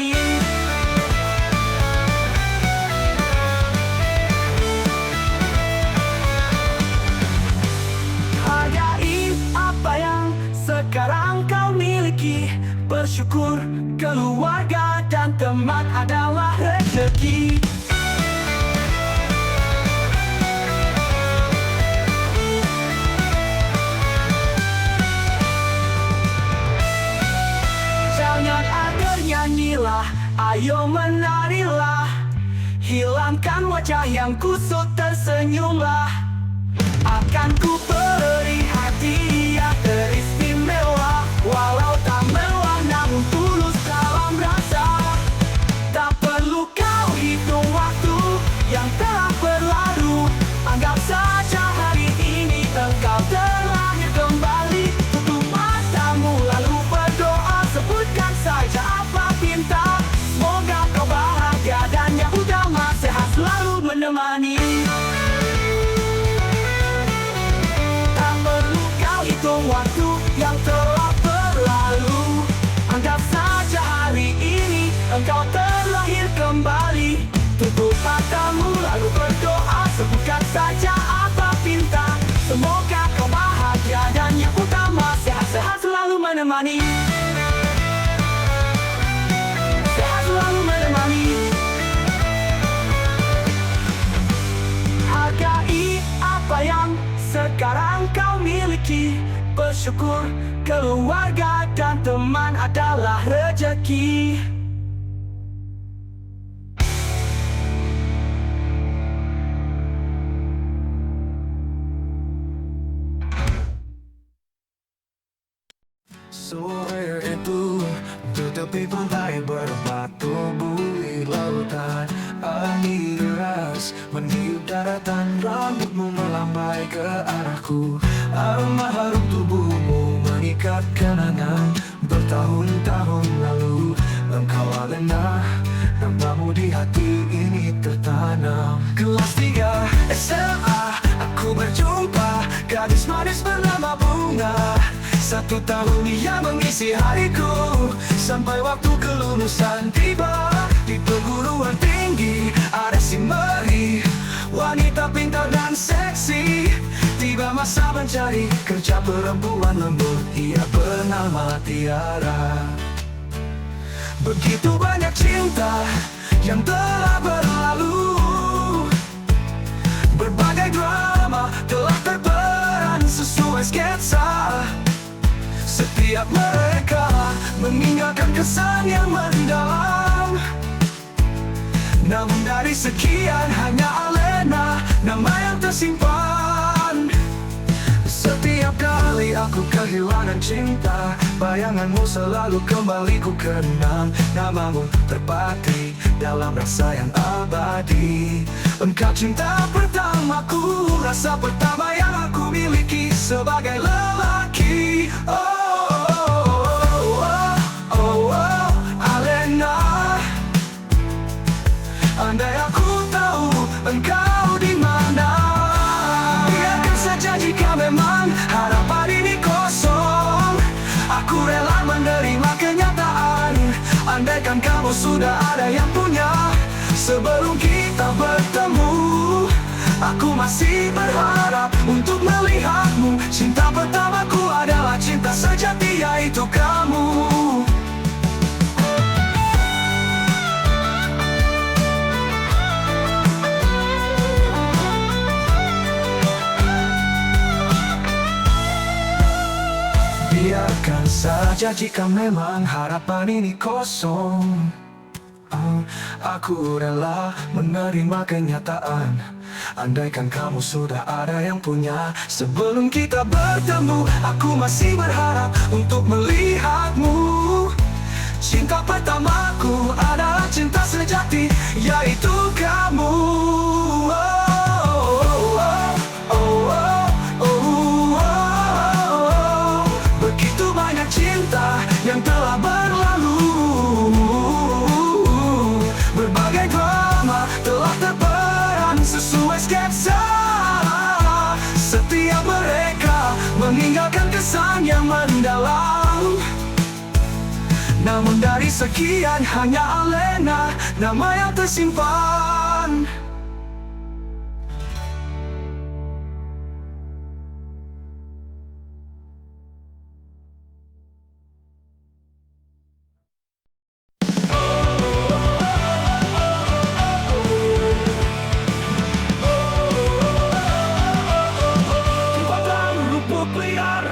menemani. Hargai apa yang sekarang kau miliki. Bersyukur keluarga dan teman adalah rezeki. Jangan ada nyanyilah, ayo menarilah. Hilangkan wajah yang kusut, tersenyumlah. Akan ku beri hadiah teristimewa, walau tak mewah namun tulus dalam rasa. Tak perlu kau hitung waktu yang telah berlalu. Anggap saja hari ini engkau terlahir kembali. Tutup matamu lalu berdoa, sebutkan saja apa pinta. Semoga kau bahagia dan yang utama sehat selalu menemani. Waktu yang telah berlalu, anggap saja hari ini engkau terlahir kembali. Tutup matamu lalu berdoa, sebutkan saja apa pinta. Semoga kau bahagia dan yang utama sehat-sehat selalu menemani. Sehat selalu menemani. Hargai apa yang sekarang kau miliki. Bersyukur keluarga dan teman adalah rezeki. Sore itu tepi pantai berbatu bui lautan. Angin deras meniup daratan, rambutmu melambai ke arahku. Aroma harum tubuhmu mengikat kenangan bertahun-tahun lalu. Engkau alena, namamu di hati ini tertanam. Kelas 3 SMA, aku berjumpa gadis manis bernama Bunga. 1 tahun ia mengisi hariku, sampai waktu kelulusan tiba. Di perguruan tinggi ada si Mary, wanita pintar dan seksi. Tiba masa mencari kerja, perempuan lembut, ia bernama Tiara. Begitu banyak cinta yang telah berlalu, berbagai drama telah terperan sesuai sketsa. Setiap mereka meninggalkan kesan yang mendalam. Namun dari sekian hanya Alena nama yang tersimpan. Setiap kali aku kehilangan cinta, bayanganmu selalu kembali ku kenang. Namamu terpatri dalam rasa yang abadi. Engkau cinta pertamaku, rasa pertama yang aku miliki sebagai lelaki. Andai aku tahu engkau di mana, biarkan saja jika memang harapan ini kosong. Aku rela menerima kenyataan. Andaikan kamu sudah ada yang punya, sebelum kita bertemu, aku masih berharap untuk melihatmu. Cinta pertamaku adalah cinta sejati, yaitu kamu. Biarkan saja jika memang harapan ini kosong. Aku rela menerima kenyataan. Andaikan kamu sudah ada yang punya, sebelum kita bertemu, aku masih berharap untuk melihatmu. Cinta pertamaku adalah cinta sejati, yaitu kamu. Yang telah berlalu, berbagai drama telah terperan sesuai sketsa. Setiap mereka meninggalkan kesan yang mendalam. Namun dari sekian hanya Alena nama yang tersimpan.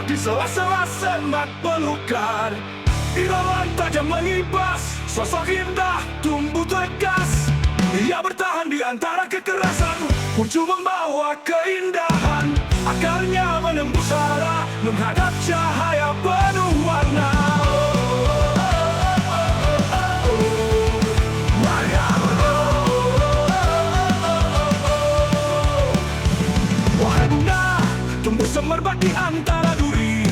Di sela-sela semak belukar, irauan tajam mengibas, sosok indah tumbuh tegas. Ia bertahan di antara kekerasan, muncul membawa keindahan. Akarnya menembus arah, menghadap cahaya penuh warna. Wahai bunga, tumbuh semerbak di antara duri.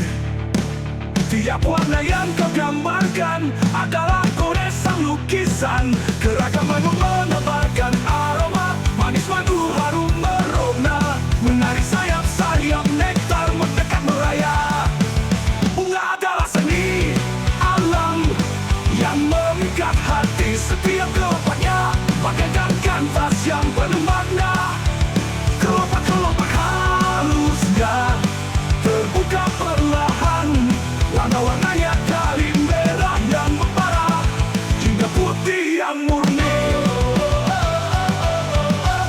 Tiap warna yang kau gambarkan adalah goresan lukisan. Keragamanmu menebarkan aroma manis, madu, harum, merona. Menarik sayap-sayap nektar mendekat meraya. Bunga adalah seni alam yang memikat hati. Setiap kelopaknya bagaikan kanvas yang penuh makna. Kelopak-kelopak halusnya terbuka perlahan. Warna-warnanya dari merah yang membara hingga putih yang murni.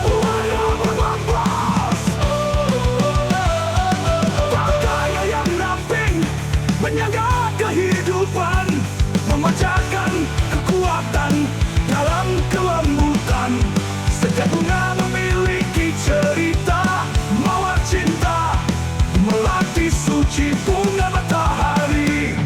Warna berbambas, cahaya yang ramping menyangga kehidupan, memancarkan kekuatan dalam kelembutan. Setiap bunga memiliki cerita mawar cinta, melati suci bunga matahari.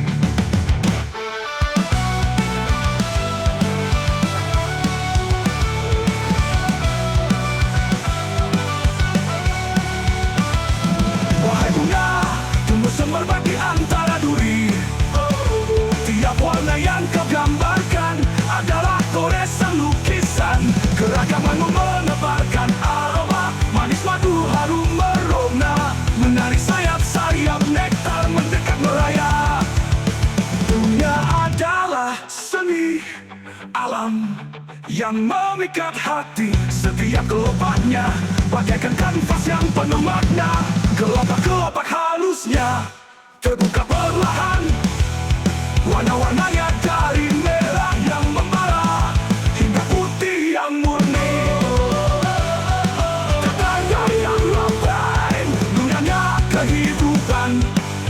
Wahai bunga, tumbuh semerbak di antara duri. Tiap warna yang kau gambarkan adalah goresan lukisan. Keragamanmu menebarkan aroma manis, madu, harum, merona. Menarik sayap-sayap nektar mendekat meraya. Dunia adalah seni alam yang memikat hati. Setiap kelopaknya bagaikan kanvas yang penuh makna. Kelopak-kelopak halusnya terbuka perlahan. Warna-warnanya dari merah yang membara hingga putih yang murni. Cahaya yang ramping dunianya kehidupan,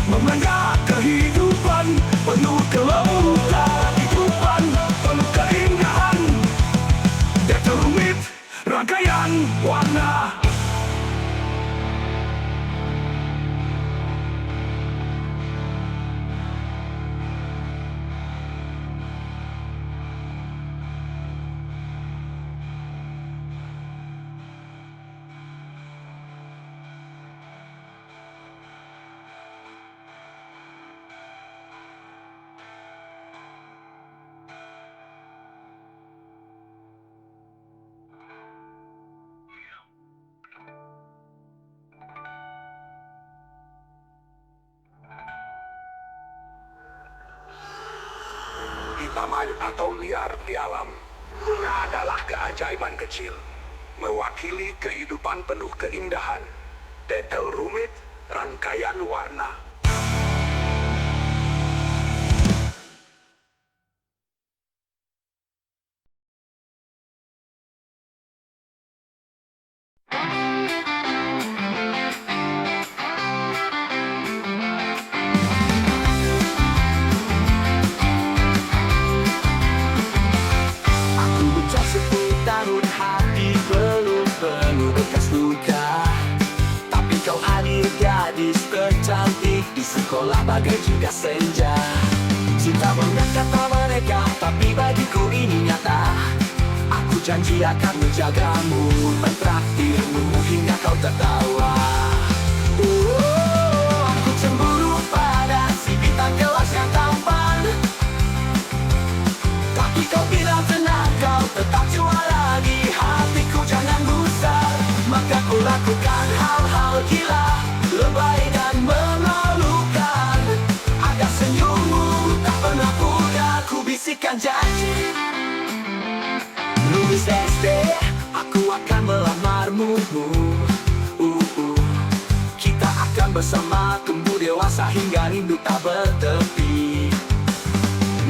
memangga kehidupan penuh kelembutan. Kehidupan penuh keindahan, detail rumit rangkaian warna. Taman atau liar di alam, bunga adalah keajaiban kecil, mewakili kehidupan penuh keindahan, detail rumit, rangkaian warna. Di sekolah bagai juga senja. Cinta kata mereka, tapi bagiku ini nyata. Aku janji akan menjagamu, mentraktirmu hingga kau tertawa. Aku cemburu pada si bintang kelas yang tampan, tapi kau bilang tenang, kau tetap juara di hatiku. Jangan gusar, maka ku lakukan hal-hal gila, lebay dan memalukan, agar senyummu tak pernah pudar. Ku bisa akan bersama tumbuh dewasa hingga rindu tak bertepi.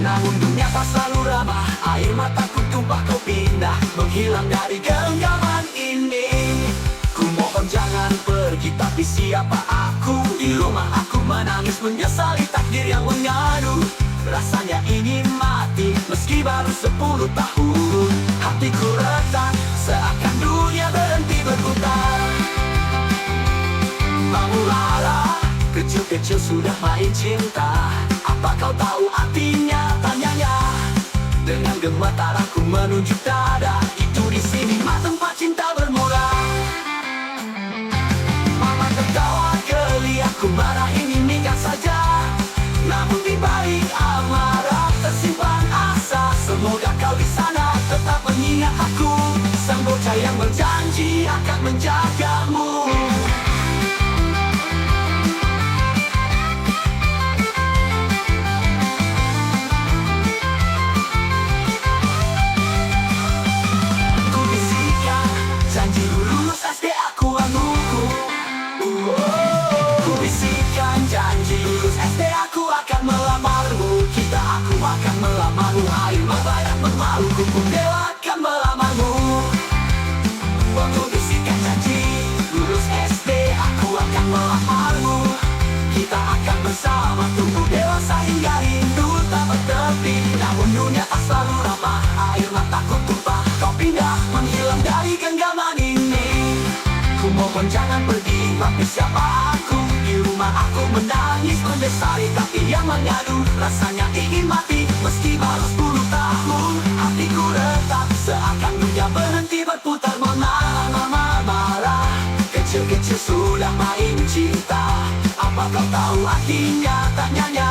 Namun dunia tak selalu ramah, air mataku tumpah kau pindah, menghilang dari genggaman ini. Ku mohon jangan pergi, tapi siapa aku? Di rumah aku menangis menyesali takdir yang mengadu. Rasanya ingin mati meski baru 10 tahun. Hatiku retak seakan dunia berhenti berputar. Bangun Lara, kecil-kecil sudah main cinta. Apa kau tahu artinya? Tanyanya. Dengan gemetar aku menunjuk dada. Itu di sini tempat cinta bermula. Mama tertawa geli, aku marah ini minggat saja. Namun di balik amarah tersimpan asa. Semoga kau di sana tetap mengingat aku, sang bocah yang berjanji akan menjagamu. Ku bisikan janji lulus SD aku anuku. Ku bisikan janji lulus SD aku akan melamarmu. Kita aku akan melamarmu. Air mata yang memalu kumpul dewa akan melamarmu. Waktu bisikan janji lulus SD aku akan melamarmu. Kita akan bersama tumbuh dewasa hingga rindu tak bertepi. Namun dunia tak selalu ramah, air mataku tumpah kau pindah, menghilang dari genggaman ini. Ku mohon jangan pergi, tapi siapa aku? Di rumah aku menangis mendesari kaki yang mengadu. Rasanya ingin mati meski baru 10 tahun. Hatiku retak seakan dunia berhenti berputar. Mama marah, kecil-kecil sudah main cinta. Apa kau tahu artinya? Tanyanya.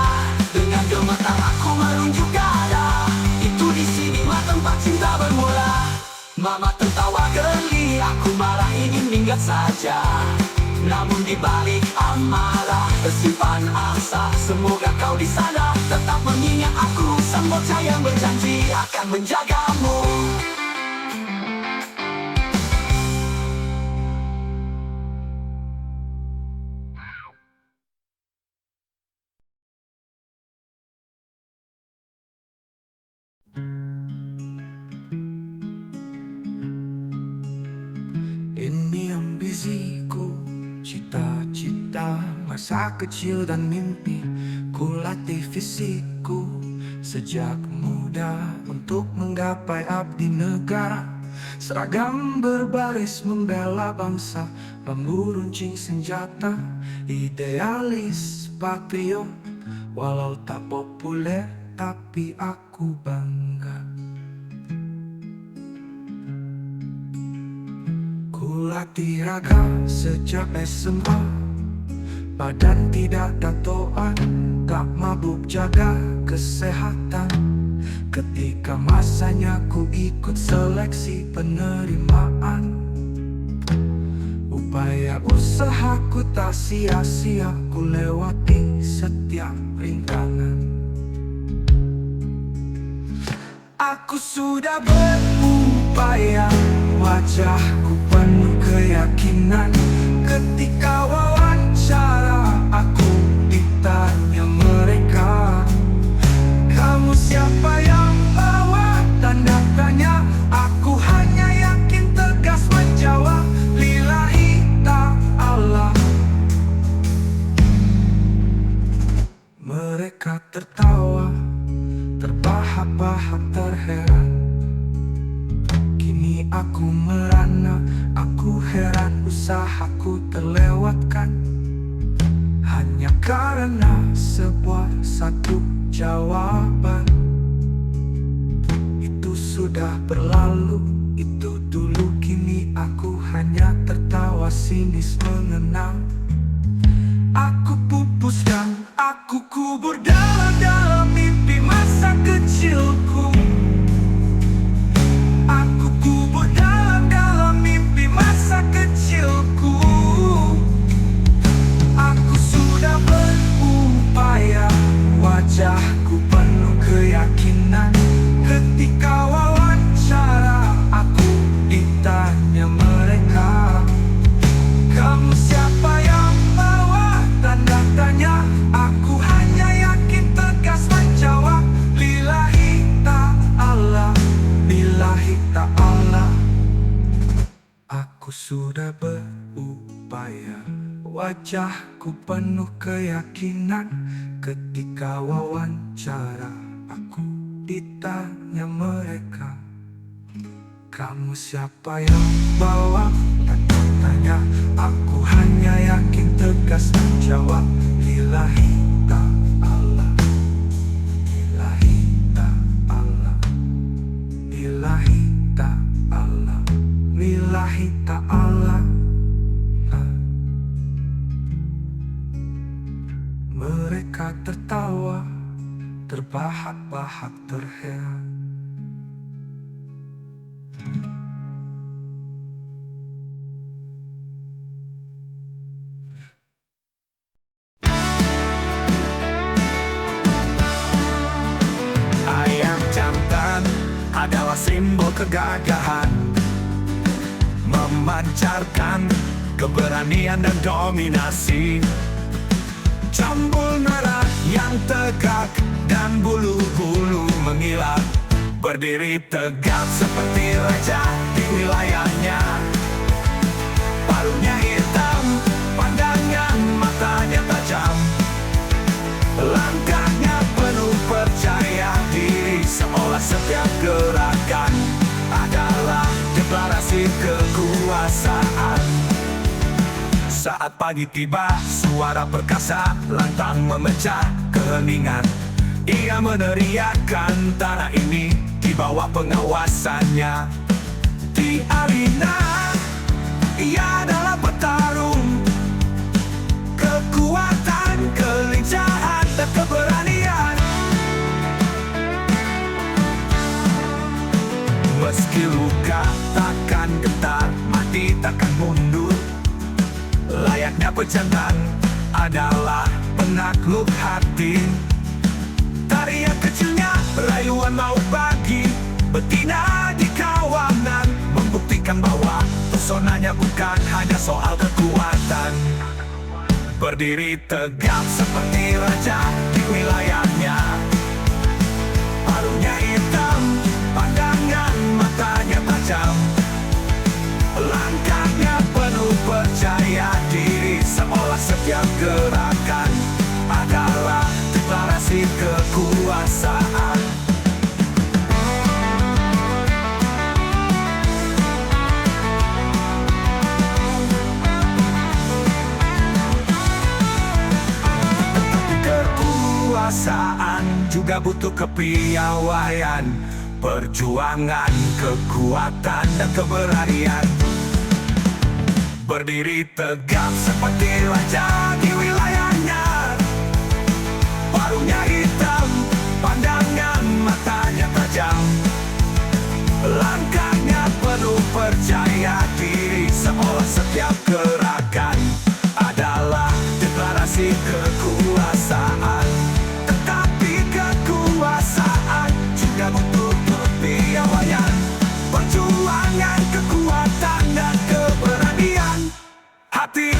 Dengan gemetar aku menunjuk dada. Itu di sini tempat cinta bermula. Mama tertawa geli, aku marah ingin minggat saja. Namun di balik amarah tersimpan asa. Semoga kau di sana tetap mengingat aku, sang bocah yang berjanji akan menjagamu. Ini ambisiku, cita-cita masa kecil dan mimpi. Ku latih fisikku sejak muda untuk menggapai abdi negara. Seragam berbaris membela bangsa, bambu runcing senjata. Idealis patriot, walau tak populer tapi aku bangga. Ku latih raga sejak SMA, badan tidak tatoan, tak mabuk jaga kesehatan. Ketika masanya ku ikut seleksi penerimaan, upaya usahaku tak sia-sia, ku lewati setiap rintangan. Aku sudah berupaya, wajahku penuh keyakinan. Ketika wawancara aku ditanya mereka, kamu siapa yang bawa tanda tanya? Aku hanya yakin tegas menjawab, lillahi ta'ala. Mereka tertawa, terbahak-bahak terheran. Kini aku merana, aku heran usahaku terlewatkan. Hanya karena sebuah satu jawaban. Itu sudah berlalu, itu dulu. Kini aku hanya tertawa sinis mengenang. Aku pupus dan aku kubur dalam mimpi masa kecilku. Aku kubur dalam mimpi masa kecilku. Aku sudah berupaya, wajahku penuh keyakinan. Ketika wawancara ta'ala. Aku sudah berupaya, wajahku penuh keyakinan. Ketika wawancara aku ditanya mereka, kamu siapa yang bawa? Dan tanya, aku hanya yakin tegas menjawab, Lillahi ta'ala, Lillahi ta'ala, Lillahi ta'ala, Lillahi ta'ala. Mereka tertawa, terbahak-bahak terheran. Ayam jantan adalah simbol kegagahan, memancarkan keberanian dan dominasi. Jambul merah yang tegak dan bulu-bulu mengilat, berdiri tegak seperti raja di wilayahnya. Paruhnya hitam, pandangan matanya tajam, langkahnya penuh percaya diri, seolah setiap gerakan adalah deklarasi kekuasaan. Saat pagi tiba, suara perkasa lantang memecah keheningan. Ia meneriakkan tanah ini di bawah pengawasannya. Di arena, ia adalah petarung, kekuatan, kelincahan, dan keberanian. Meski luka takkan getar, mati takkan mundur. Layaknya pejantan adalah penakluk hati. Tarian kecilnya rayuan mau pagi, betina di kawanan, membuktikan bahwa pesonanya bukan hanya soal kekuatan. Berdiri tegap seperti raja di wilayahnya. Paruhnya hitam, pandangan matanya tajam, langkahnya penuh percaya diri, seolah setiap gerakan adalah deklarasi kekuasaan. Kekuasaan juga butuh kepiawaian, perjuangan, kekuatan, dan keberanian. Berdiri tegap seperti raja di wilayahnya. Paruhnya hitam, pandangan matanya tajam, langkahnya penuh percaya diri, seolah setiap gerakan adalah deklarasi kekuasaan. Tetapi kekuasaan juga butuh kepiawaian, perjuangan, kekuatan, dan keberanian hati.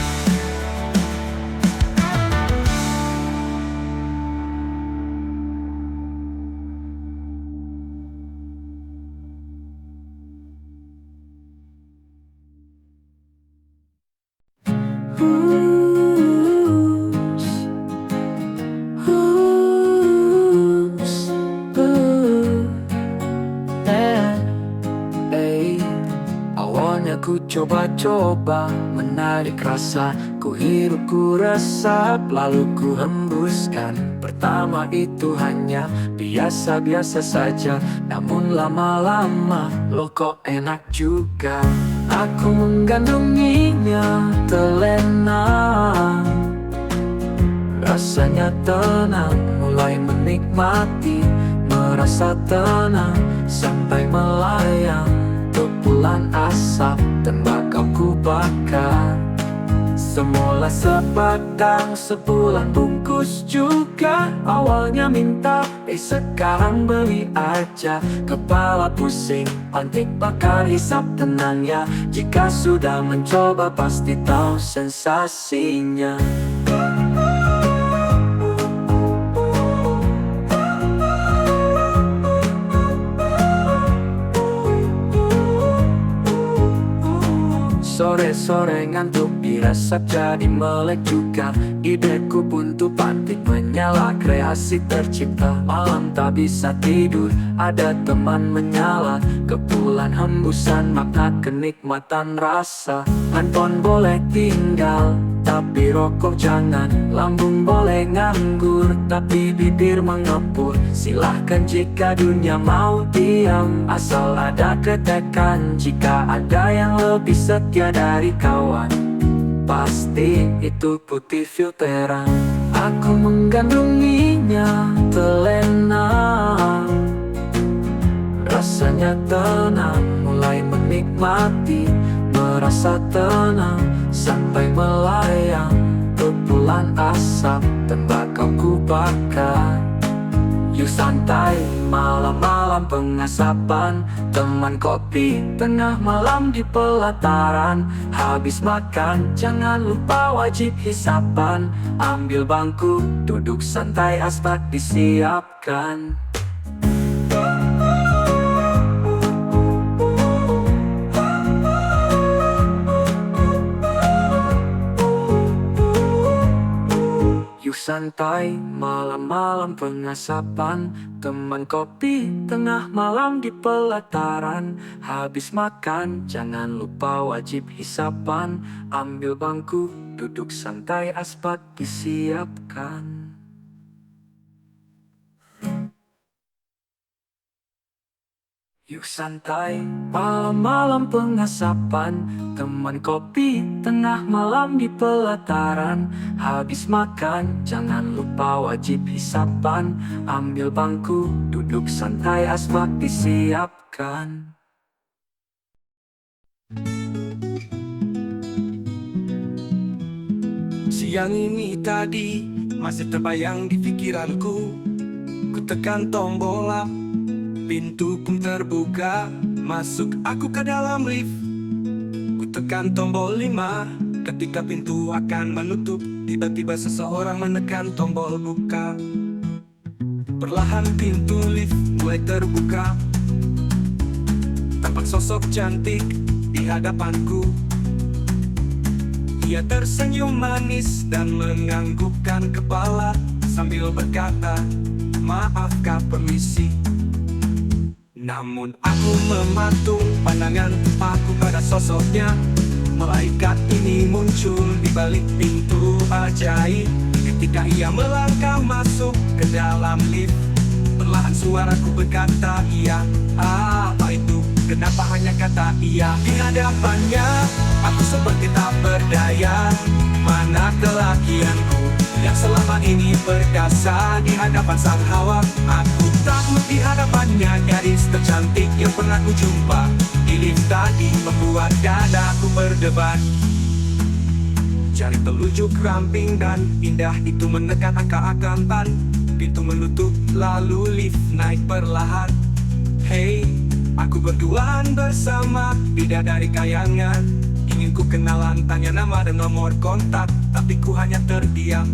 Awalnya ku coba-coba menarik rasa, ku hirup, ku resap, lalu ku hembuskan. Pertama itu hanya biasa-biasa saja, namun lama-lama loh kok enak juga. Aku menggandunginya terlena, rasanya tenang, mulai menikmati, merasa tenang sampai melayang. Kepulan asap dan bakal ku bakar. Semula sebatang, sebulan bungkus juga. Awalnya minta, sekarang beli aja. Kepala pusing, pantik bakar, hisap tenangnya. Jika sudah mencoba pasti tahu sensasinya. Sore-sore ngantuk dirasap jadi melek juga. Ideku buntu pantik menyala, kreasi tercipta. Malam tak bisa tidur, ada teman menyala. Kepulan hembusan makna kenikmatan rasa. Handphone boleh tinggal, tapi rokok jangan. Lambung boleh nganggur, tapi bibir mengepul. Silahkan jika dunia mau diam, asal ada ketekan. Jika ada yang lebih setia dari kawan, pasti itu putih filteran. Aku menggandrunginya terlena, rasanya tenang, mulai menikmati. Merasa tenang sampai melayang. Kepulan asap tembakau ku bakar. Yuk santai, malam-malam pengasapan. Teman kopi, tengah malam di pelataran. Habis makan, jangan lupa wajib hisapan. Ambil bangku, duduk santai, asbak disiapkan. Yuk santai, malam-malam pengasapan. Teman kopi, tengah malam di pelataran. Habis makan, jangan lupa wajib hisapan. Ambil bangku, duduk santai, asbak disiapkan. Yuk santai, malam-malam pengasapan. Teman kopi, tengah malam di pelataran. Habis makan, jangan lupa wajib hisapan. Ambil bangku, duduk santai, asbak disiapkan. Siang ini tadi masih terbayang di pikiranku. Ku tekan tombol up, pintu pun terbuka. Masuk aku ke dalam lift. Ku tekan tombol 5. Ketika pintu akan menutup, tiba-tiba seseorang menekan tombol buka. Perlahan pintu lift mulai terbuka. Tampak sosok cantik di hadapanku. Ia tersenyum manis dan menganggukkan kepala sambil berkata, "Maaf kak, permisi." Namun aku mematung pandangan tepaku pada sosoknya. Malaikat ini muncul di balik pintu ajaib. Ketika ia melangkah masuk ke dalam lift, perlahan suaraku berkata, "Iya." Apa itu? Kenapa hanya kata iya? Di hadapannya aku seperti tak berdaya. Mana kelakianku yang selama ini perkasa di hadapan sang hawa. Aku takut di hadapannya gadis tercantik yang pernah ku jumpa. Di lift tadi membuat dadaku berdebar. Jari telunjuk ramping dan indah itu menekan angka akantan. Pintu menutup lalu lift naik perlahan. Hey, aku berduaan bersama bidadari kayangan. Ingin ku kenalan, tanya nama dan nomor kontak, tapi ku hanya terdiam.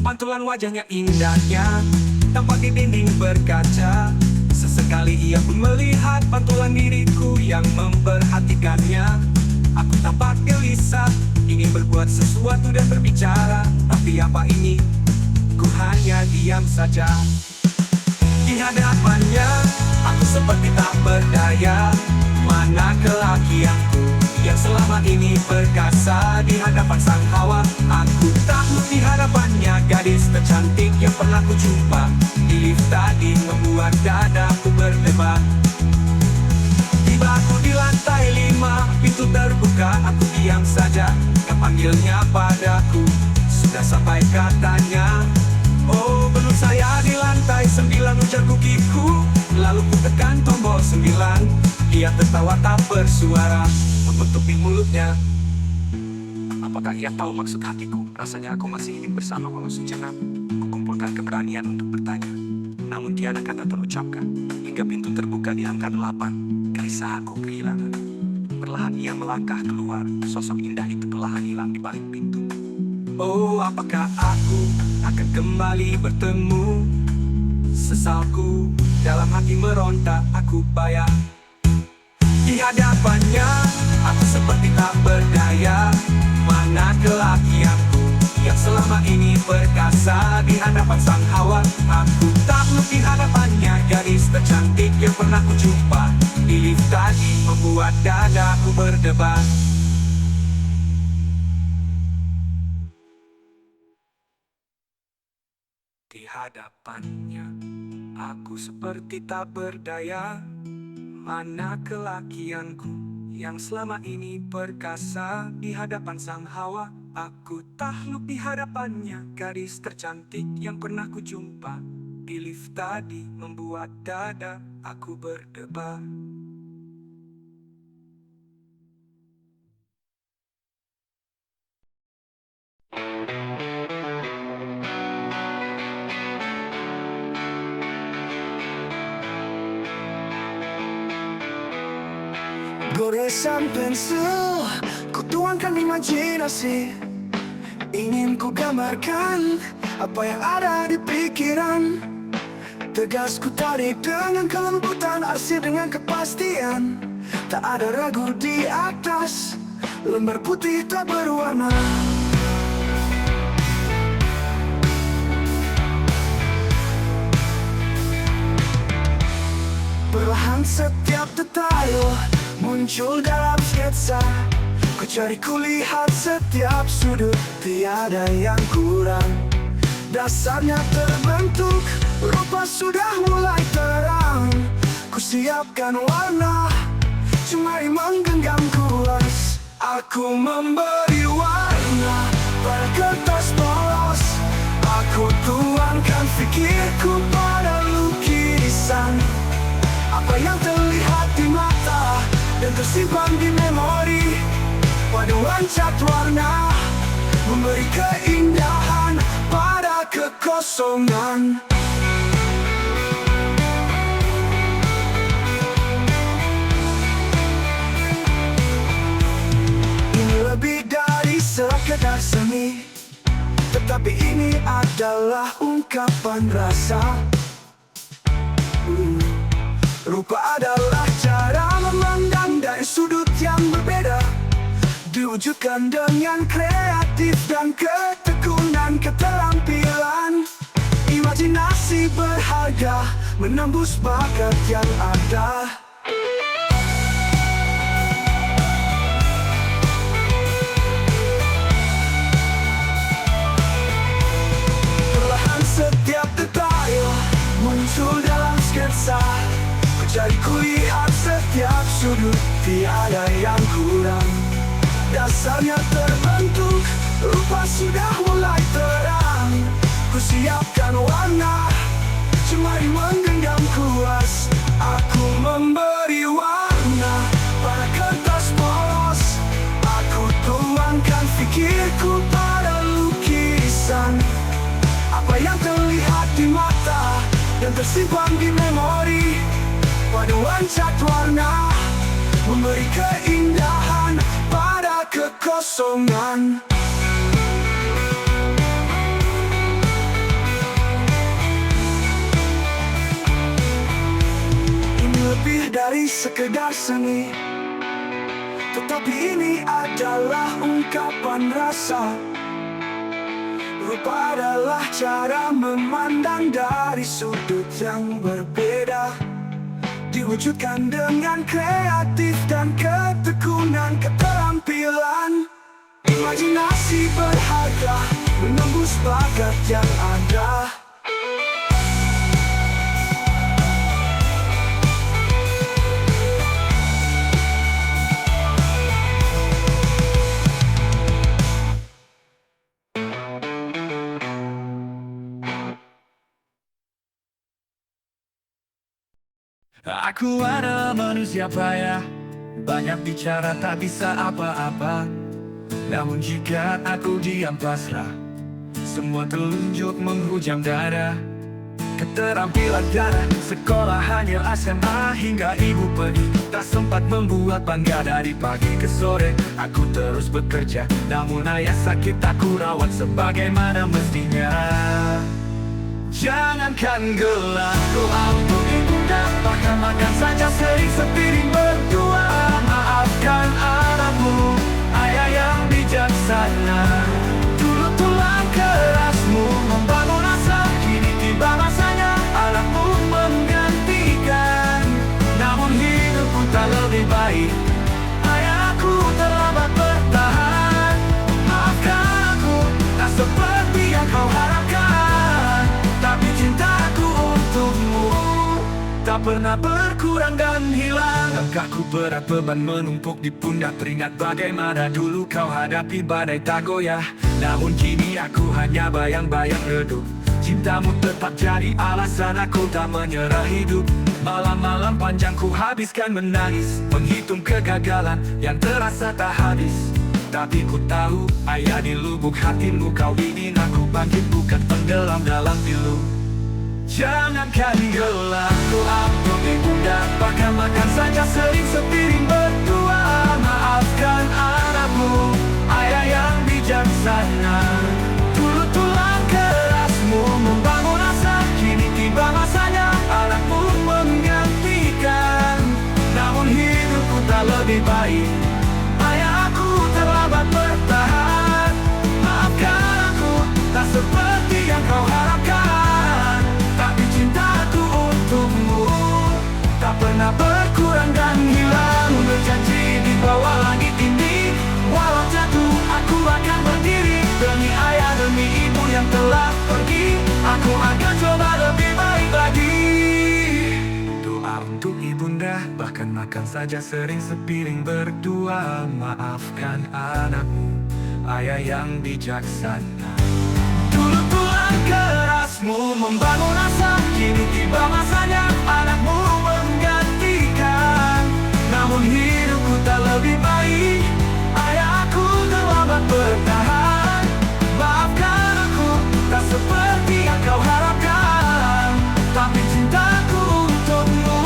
Pantulan wajahnya indahnya tampak di dinding berkaca. Sesekali ia pun melihat pantulan diriku yang memperhatikannya. Aku tampak gelisah, ingin berbuat sesuatu dan berbicara, tapi apa ini? Ku hanya diam saja. Di hadapannya aku seperti tak berdaya. Mana kelakianku yang selama ini perkasa di hadapan sang hawa. Aku takut di hadapannya gadis tercantik yang pernah ku jumpa. Di lift tadi membuat dadaku berdebar. Tiba aku di lantai 5, pintu terbuka, aku diam saja. Kepanggilnya padaku, sudah sampai katanya. Oh, belum, saya di lantai 9, ujar kukiku. Lalu ku tekan tombol 9. Ia tertawa tak bersuara, menutupi mulutnya. Apakah ia tahu maksud hatiku? Rasanya aku masih ingin bersama walau sejenak. Kukumpulkan keberanian untuk bertanya, namun tiada kata terucapkan. Hingga pintu terbuka di angka 8. Gelisah aku kehilangan. Perlahan ia melangkah keluar. Sosok indah itu perlahan hilang di balik pintu. Oh, apakah aku akan kembali bertemu? Sesalku dalam hati meronta, aku bayang. Di hadapannya, aku seperti tak berdaya. Mana kelakianku yang selama ini perkasa. Di hadapan sang hawa, aku takluk di hadapannya. Gadis tercantik yang pernah ku jumpa di lift tadi membuat dadaku berdebar. Di hadapannya, aku seperti tak berdaya. Mana kelakianku yang selama ini perkasa. Di hadapan sang hawa, aku takluk di hadapannya. Gadis tercantik yang pernah ku jumpa di lift tadi membuat dada aku berdebar. Goresan pensil, ku tuangkan imajinasi. Ingin ku gambarkan apa yang ada di pikiran. Tegas ku tarik dengan kelembutan, arsir dengan kepastian. Tak ada ragu di atas lembar putih tak berwarna. Perlahan setiap detail muncul dalam sketsa. Ku cari kulihat setiap sudut, tiada yang kurang. Dasarnya terbentuk, rupa sudah mulai terang. Ku siapkan warna, cemari menggenggam kuas. Aku memberi warna pada kertas polos. Aku tuangkan fikirku pada lukisan. Apa yang terlihat di mata dan tersimpan di memori, paduan cat warna memberi keindahan pada kekosongan. Ini lebih dari sekedar seni, tetapi ini adalah ungkapan rasa. Rupa adalah cara memandang dari sudut yang berbeda, diwujudkan dengan kreatif dan ketekunan keterampilan. Imajinasi berharga menembus bakat yang ada. Perlahan setiap detail muncul dalam sketsa. Cari kulihat setiap sudut, tiada yang kurang. Dasarnya terbentuk, rupa sudah mulai terang. Ku siapkan warna, cemari menggenggam kuas. Aku memberi warna pada kertas polos. Aku tuangkan fikirku pada lukisan. Apa yang terlihat di mata dan tersimpan di memori, paduan cat warna memberi keindahan pada kekosongan. Ini lebih dari sekedar seni, tetapi ini adalah ungkapan rasa. Rupa adalah cara memandang dari sudut yang berbeda, diwujudkan dengan kreatif dan ketekunan keterampilan. Imajinasi berharga menembus bakat yang ada. Aku adalah manusia payah, banyak bicara tak bisa apa-apa. Namun jika aku diam pasrah, semua telunjuk menghujam dada. Keterampilan darah, sekolah hanya SMA hingga ibu pergi. Tak sempat membuat bangga dari pagi ke sore. Aku terus bekerja, namun ayah sakit aku rawat sebagaimana mestinya. Jangankan gelas doa untuk ibunda, bahkan makan saja sering sepiring berdua. tak pernah berkurang dan hilang. Langkahku berat, beban menumpuk di pundak. Teringat bagaimana dulu kau hadapi badai tak goyah. Namun kini aku hanya bayang-bayang redup. Cintamu tetap jadi alasan aku tak menyerah hidup. Malam-malam panjang ku habiskan menangis, menghitung kegagalan yang terasa tak habis. Tapi ku tahu, ayah di lubuk hatimu kau ingin aku bangkit, bukan tenggelam dalam pilu. Jangankan gelar ku ampun ibunda, bahkan makan saja sering sepiring berdua. Maafkan anakmu, ayah yang bijaksana. Dulu tulang kerasmu membangun asa, kini tiba masanya anakmu menggantikan. Namun hidupku tak lebih baik, ayah aku terlambat bertahan. Maafkan aku, tak seperti yang kau harapkan. Tapi cintaku untukmu tak pernah berkurang dan hilang. Berjanji di bawah langit ini, walau jatuh aku akan berdiri. Demi ayah, demi ibu yang telah pergi, aku akan coba lebih baik lagi. Doa untuk ibunda, bahkan makan saja sering sepiring berdua. Maafkan anakmu, ayah yang bijaksana. Dulu tulang kerasmu membangun asa, kini tiba masanya anakmu menggantikan. Namun hidupku tak lebih baik, ayah aku terlambat bertahan. Maafkan aku, tak seperti yang kau harapkan. Tapi cintaku untukmu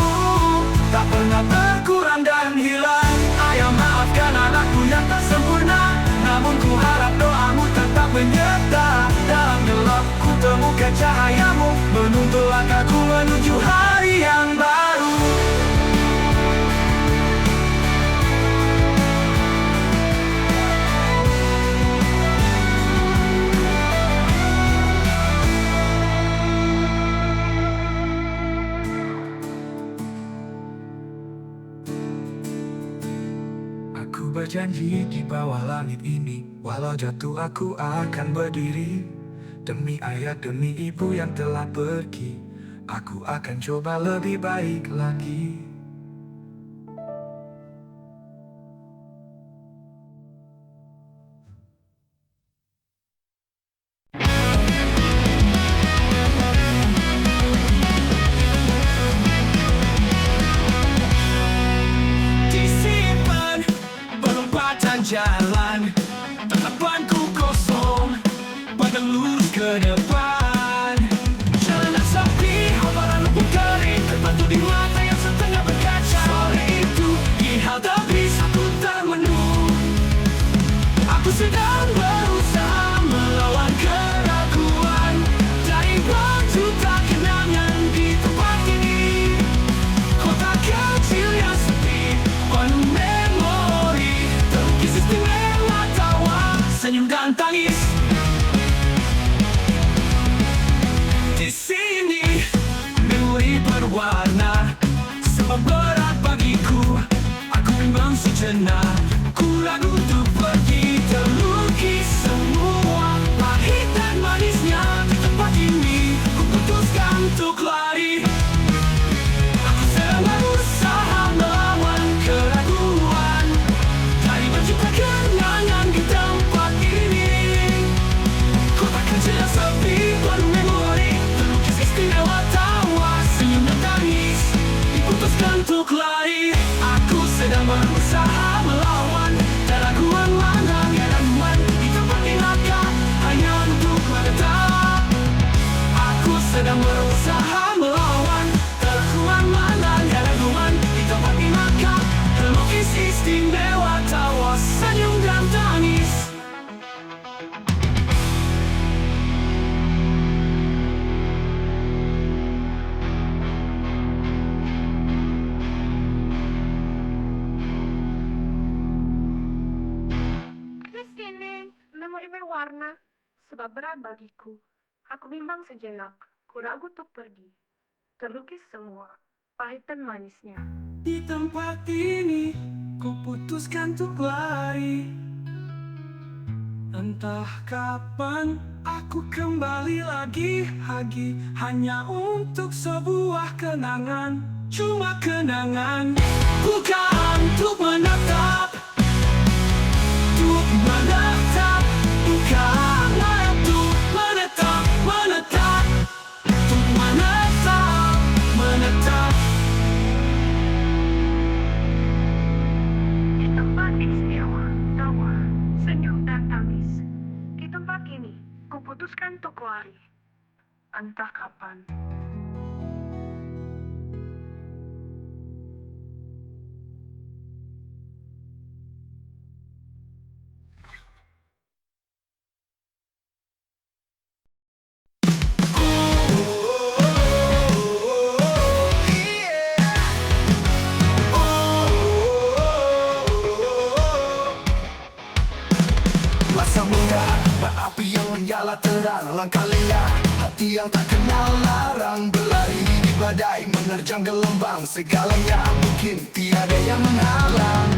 tak pernah berkurang dan hilang. Ayah maafkan anakku yang tak sempurna, namun ku harap doamu tetap menyerta. Dalam gelap ku temukan cahayamu, menuntun langkahku menuju hari yang baru. Aku berjanji di bawah langit ini, walau jatuh aku akan berdiri. Demi ayah, demi ibu yang telah pergi, aku akan coba lebih baik lagi. Disimpan perempatan jalan, tatapanku kosong, pandang lurus ke depan. Jalanan sepi, hamparan lumpur kering, terbantu di mata yang setengah berkaca. Sore itu, ihal habis, aku tak menung. Aku sedang berusaha melawan keraguan. Dari berjuta kenangan di tempat ini, kota kecil yang sepi, penuh memori, terukis istimewa tawa, senyum dan tangis. Di sini, memori berwarna, semua berat bagiku. Aku bimbang sejenak, ku ragu untuk pergi. Terlukis semua pahit dan manisnya di tempat ini. Ku putuskan untuk lari. Aku sedang berusaha melawan keraguan. Dari berjuta kenangan di tempat ini, kota kecil yang sepi, penuh memori, terlukis istimewa tawa, senyum dan tangis. Diputuskan untuk lari. Aku sedang berusaha melawan keraguan, mana keraguan di tempat inakah hanya untuk menetap. Aku sedang berusaha melawan keraguan, mana keraguan di tempat inakah terlukis istimewa tawa, senyum dan tangis. Di sini, memori berwarna, sebab berat bagiku. Aku bimbang sejenak, ku ragu untuk pergi. Terlukis semua, pahit dan manisnya. Di tempat ini, ku putuskan untuk lari. Entah kapan aku kembali lagi hanya untuk sebuah kenangan. cuma kenangan, bukan untuk menatap. Untuk menatap, bukan untuk menatap, menatap. Untuk menatap, menatap. Di tempat istimewa, tawa, senyum dan tangis. Di tempat ini, kuputuskan untuk lari. Entah kapan. Masa muda, berapi yang menyala terang. Langkah liar, hati yang tak kenal larang. Berlari di badai, menerjang gelombang. Segalanya mungkin tiada yang menghalang.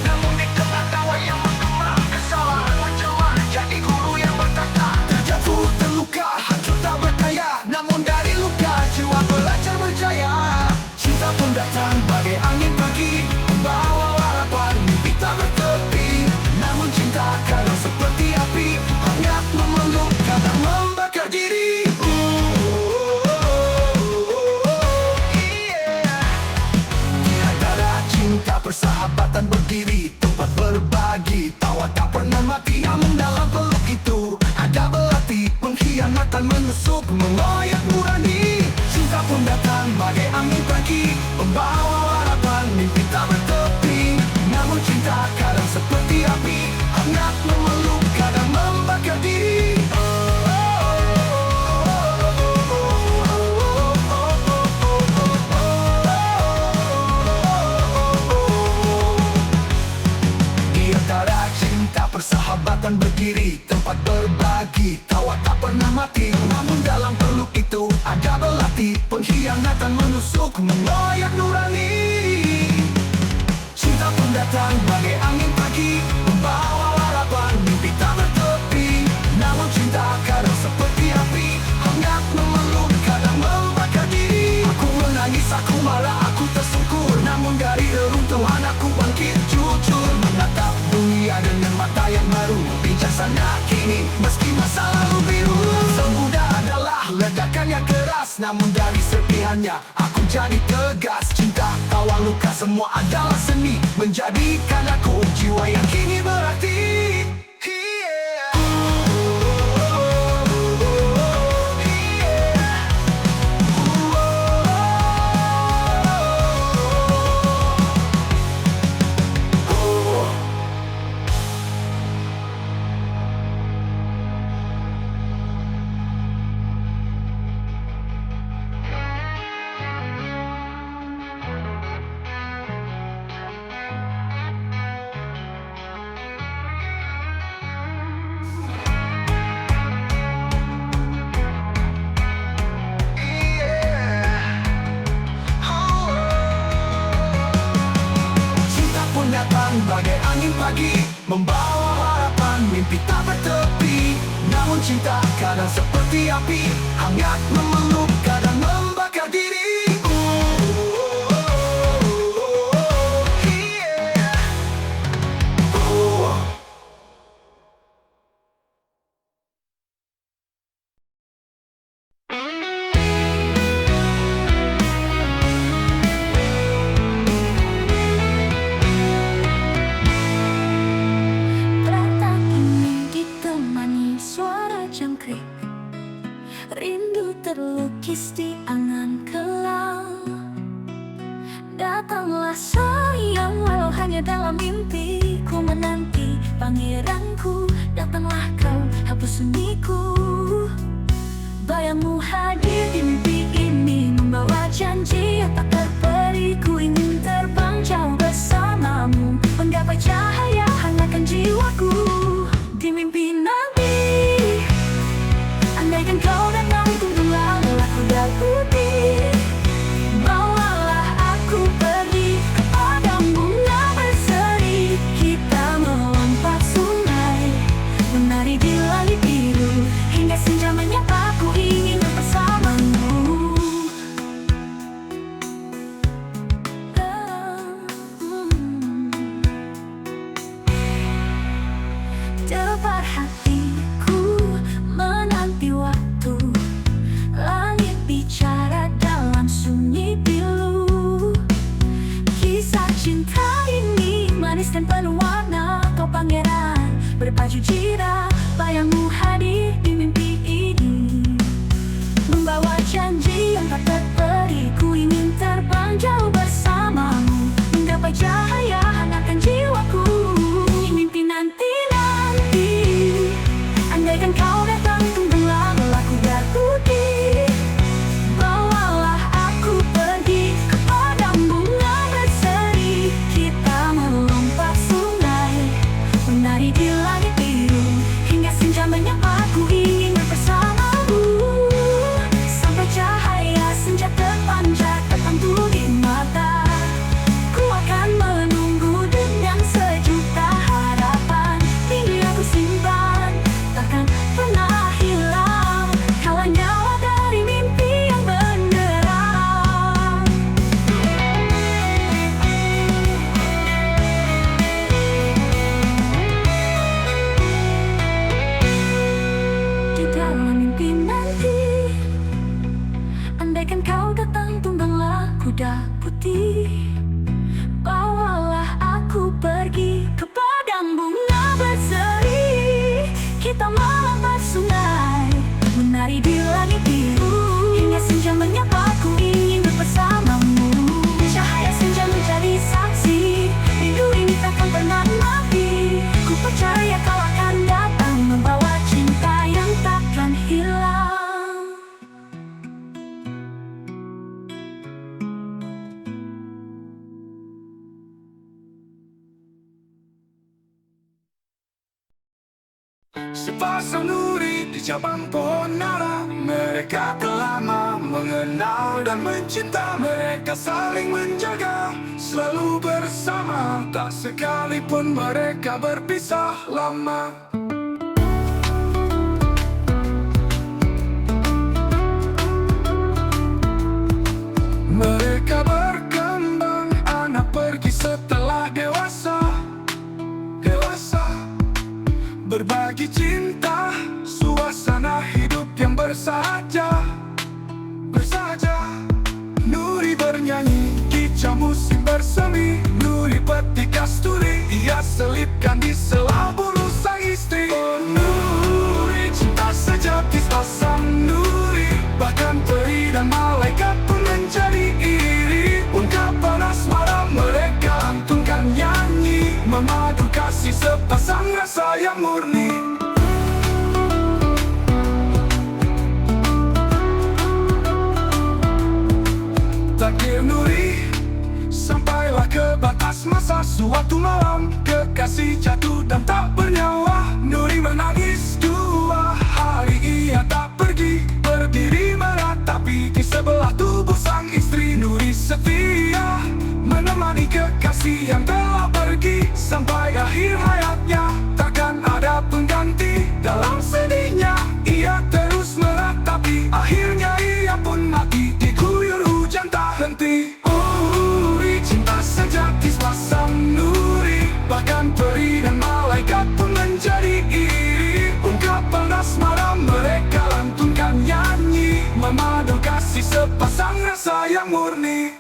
Namun di tengah tawa yang menggema, kesalahan mencela jadi guru yang berkata, terjatuh, terluka, hancur tak berdaya. Namun dari luka, jiwa belajar berjaya. Cinta pun datang bagai angin pagi, membawa harapan, mimpi tak bertepi. Namun cinta kadang seperti api, hangat memeluk, kadang membakar diri. Tiada cinta persahabatan berdiri, tempat berbagi, tawa tak pernah mati. Namun dalam peluk itu ada belati, pengkhianatan menusuk, mengoyak nurani. Cinta pun datang bagai angin pagi, membawa harapan, mimpi tak bertepi. Namun cinta kadang seperti api, hangat memeluk, kadang membakar diri. Di antara cinta persahabatan berdiri, tempat berbagi, tawa tak pernah mati. Namun dalam peluk itu ada belati, pengkhianatan menusuk, mengoyak nurani. Cinta pun datang bagai angin pagi, membawa harapan, mimpi tak bertepi. Namun cinta kadang seperti api, hangat memeluk, kadang membakar diri. Aku menangis, aku marah, aku tersungkur. Namun dari reruntuhan aku bangkit jujur, menatap dunia dengan mata yang baru. Bijaksana kini meski masa lalu biru. Semudah adalah ledakan yang keras, namun dari serpihannya aku jadi tegas. Cinta, tawa, luka, semua adalah seni, menjadikan aku jiwa yang kini berarti. Bagai angin pagi, membawa harapan, mimpi tak bertepi. Namun cinta kadang seperti api, hangat memeluk, kadang membakar diri. Tratah ini ditemani suara jangkrik, rindu terlukis di angan kelam. Datanglah sayang, walau hanya dalam mimpi. Ku menanti pangeranku, datanglah kau, hapus sunyiku. Bayangmu hadir di mimpi ini, membawa janji yang tak terperi. Ku ingin terbang jauh bersamamu, menggapai cahaya hangatkan jiwaku. Di mimpi nanti, andaikan kau datang tunggulah lelah kuda putih. Bawalah aku pergi kepada bunga berseri. Kita melompat sungai, menari di langit biru, hingga senja menyapa. Ku ingin bersamamu. manis dan penuh warna. Kau pangeran berbaju jira, bayangmu hadir di mimpi ini, membawa janji yang tak terperi. Ku ingin terbang jauh bersamamu, menggapai cahaya hangatkan jiwaku. Mimpi nanti-nanti, andaikan kau datang tunggulah aku berbudi. Bawalah aku pergi ke padang bunga berseri. Kita melompat sungai, menari di langit biru, hingga senja menyapa. Ku ingin bersamamu sampai cahaya senja terpanjat terpantul di mata. Ku akan menunggu dengan sejuta harapan. Ini aku simpan, takkan pernah hilang. Kaulah nyawa dari mimpi yang benderang. Di dalam mimpi nanti, andaikan kau datang tumbanglah kuda putih. Bawalah aku pergi ke padang bunga berseri. Kita melompat sungai, menari di langit biru, hingga senja menyapa. Ku ingin bersamamu, cahaya senja menjadi saksi. Rindu ini takkan pernah mati. Ku percaya kau akan datang, membawa cinta yang takkan hilang. Sepasang nuri di cabang pohon ara, mereka telah lama mengenal dan mencinta. Mereka saling menjaga, selalu bersama, tak sekalipun mereka berpisah lama. Mereka berkembang, anak pergi setelah dewasa. Berbagi cinta, suasana hidup yang bersahaja. Nuri bernyanyi, kicau musim bersemi. Nuri petik kasturi, ia selipkan di sela bulu sang istri. Oh Nuri, cinta sejati sepasang Nuri. Bahkan peri dan malaikat pun menjadi iri. Ungkapan asmara mereka lantunkan nyanyi, memadu kasih sepasang rasa yang murni. Takdir Nuri, sampailah ke batas masa. Suatu malam kekasih jatuh dan tak bernyawa. Nuri menangis 2 hari ia tak pergi, berdiri meratapi di sebelah tubuh sang istri. Nuri setia menemani kekasih yang telah pergi sampai akhir hayatnya. Takkan ada pengganti dalam sedihnya, ia terus meratapi. Akhirnya ia pun mati diguyur hujan tak henti. Oh Nuri, cinta sejati sepasang Nuri. Bahkan peri dan malaikat pun menjadi iri. Ungkapan asmara mereka lantunkan nyanyi, memadu kasih sepasang rasa yang murni.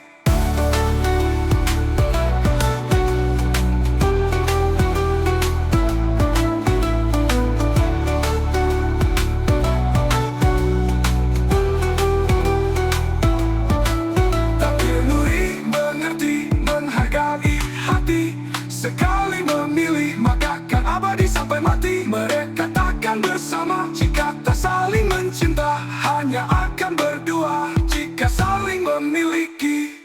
Sekali memilih maka akan abadi sampai mati. Mereka takkan bersama jika tak saling mencinta, hanya akan berdua jika saling memiliki.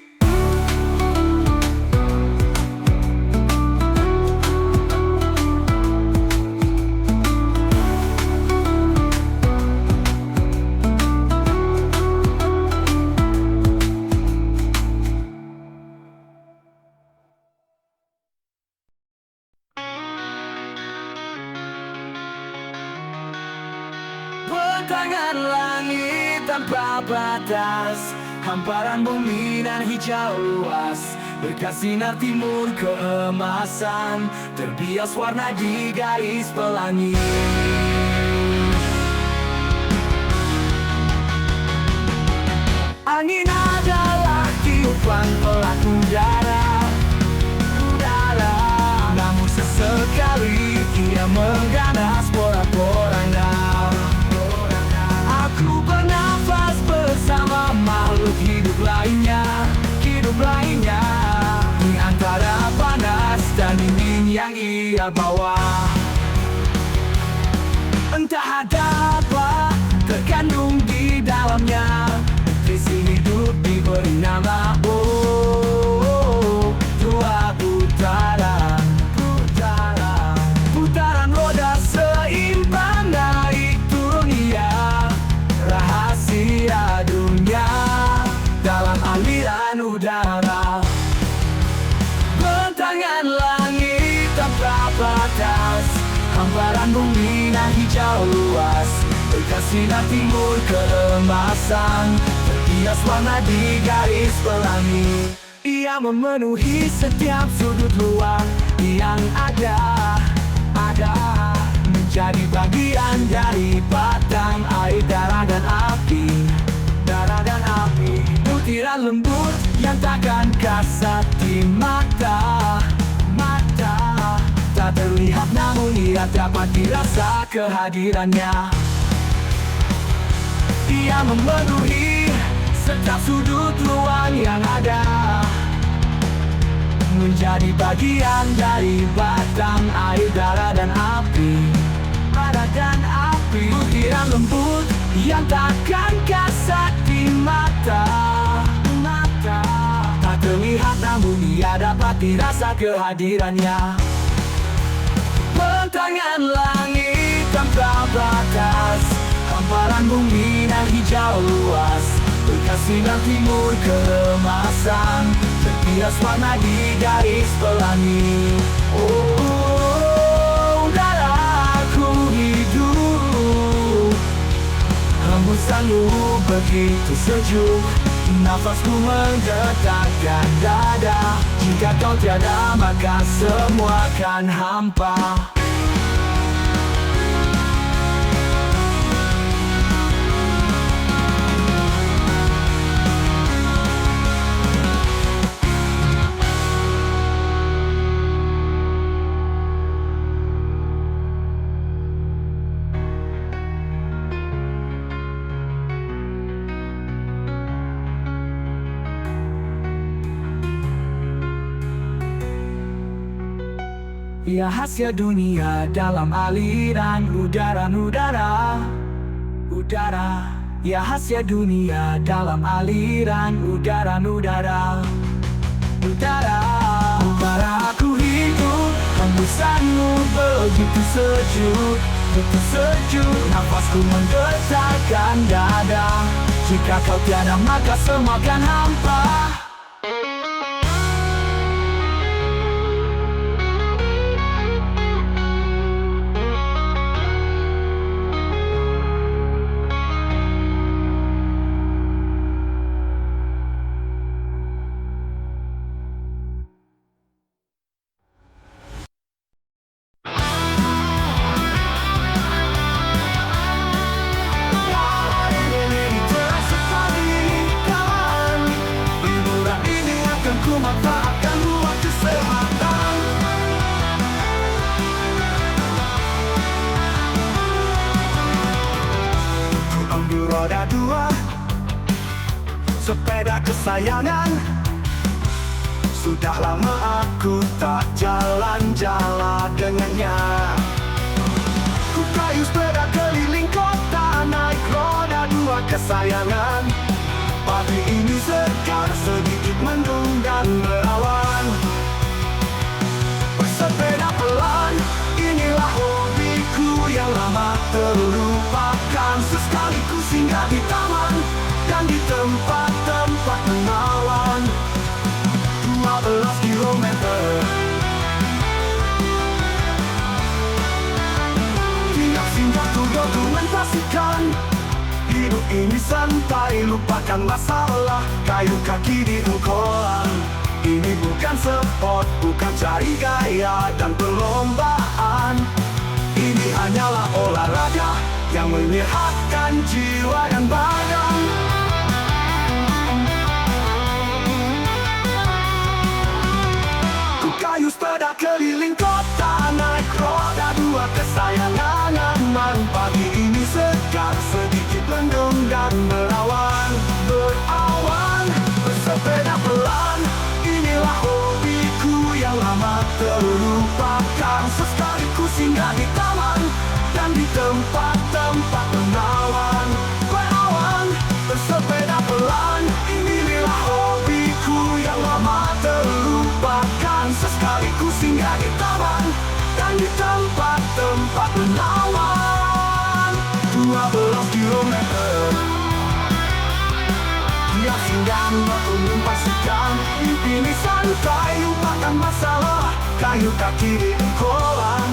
Bentangan langit tanpa batas, hamparan bumi dan hijau luas, bersinar timur keemasan, terbias warna di garis pelangi. Angin adalah tiupan pelat udara, yang ia bawa. Entah ada apa terkandung di dalamnya, visi hidup diberi nama dua putaran. Putaran roda seimbang naik turun, ia rahasia dunia dalam aliran udara. Bentangan langit tanpa batas, hamparan bumi nan hijau luas, bersinar timur keemasan, terhias warna di garis pelangi. Ia memenuhi setiap sudut ruang yang ada, menjadi bagian dari batang air, darah dan api. Butiran lembut yang takkan kasat di mata. Tak terlihat namun ia dapat dirasa kehadirannya. Ia memenuhi setiap sudut ruang yang ada, menjadi bagian dari batang air, darah dan api. Butiran lembut yang takkan kasat di mata. Tak terlihat namun ia dapat dirasa kehadirannya. Bentangan langit tanpa batas, hamparan bumi nan hijau luas, bersinar timur keemasan, terhias warna di garis pelangi. Darahku hidup, hembusanmu begitu sejuk, nafasku menggetarkan dada. Jika kau tiada maka semua akan hampa. Ia hasil dunia dalam aliran udara. Ia hasil dunia dalam aliran udara. Aku hidup, hembusanmu begitu sejuk, nafasku menggetarkan dada. Jika kau tiada maka semua akan hampa. Manfaatkan buat kesehatan. Ku ambil roda dua, sepeda kesayangan. Sudah lama aku tak jalan-jalan dengannya. Ku kayu sepeda keliling kota, naik roda dua kesayangan. Pagi ini segar, sedikit mendung dan merawan. Bersepeda pelan, inilah hobiku yang lama terlupakan. Sesekali ku singgah di taman dan di tempat-tempat menawan. 12 kilometer, tidak singgah ku dokumentasikan. Hidup ini santai, lupakan masalah, kayu kaki di engkolan. Ini bukan sport, bukan cari gaya dan perlombaan. Ini hanyalah olahraga yang menyehatkan jiwa dan badan. Ku kayu sepeda keliling kota, naik roda dua kesayangan. Aman pagi ini segar, sedikit mendung dan merawan. Berawan, bersepeda pelan, inilah hobiku yang lama terlupakan. kilometer. Dia singgah untuk pastikan ini santai, lupakan masalah. Kayu kaki di kolam.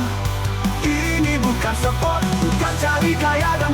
Ini bukan sport, bukan cari kaya dan